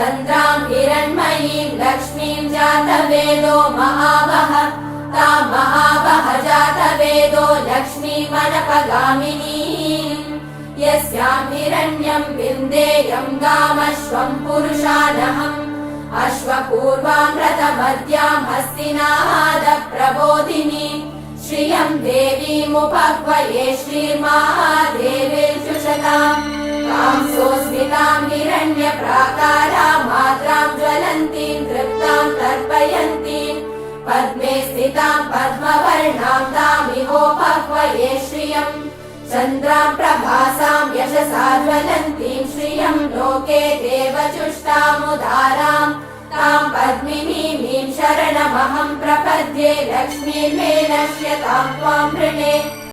चन्द्रां हिरण्मयीं लक्ष्मीं जातवेदो महावः तां महावः जातवेदो लक्ष्मीमनपगामिनीम् यस्यां हिरण्यं विन्देयं गामश्वं पुरुषानहम् अश्वपूर्वां रथमद्यां हस्तिनादप्रबोधिनी श्रियं देवीमुपह्वये श्रीर्महादेवीर्जुषताम् तां सोऽस्मितां हिरण्यप्राकारां मात्रां ज्वलन्तीं तृप्तां तर्पयन्तीं पद्मे स्थितां पद्मवर्णां तामिहोपह्वये श्रियम् चन्द्रां प्रभासां यशसा ज्वलन्तीं श्रियं लोके देवचुष्टामुदारां तां पद्मिनीमीं शरणमहं प्रपद्ये लक्ष्मीर्मे नश्यतां त्वां वृणे।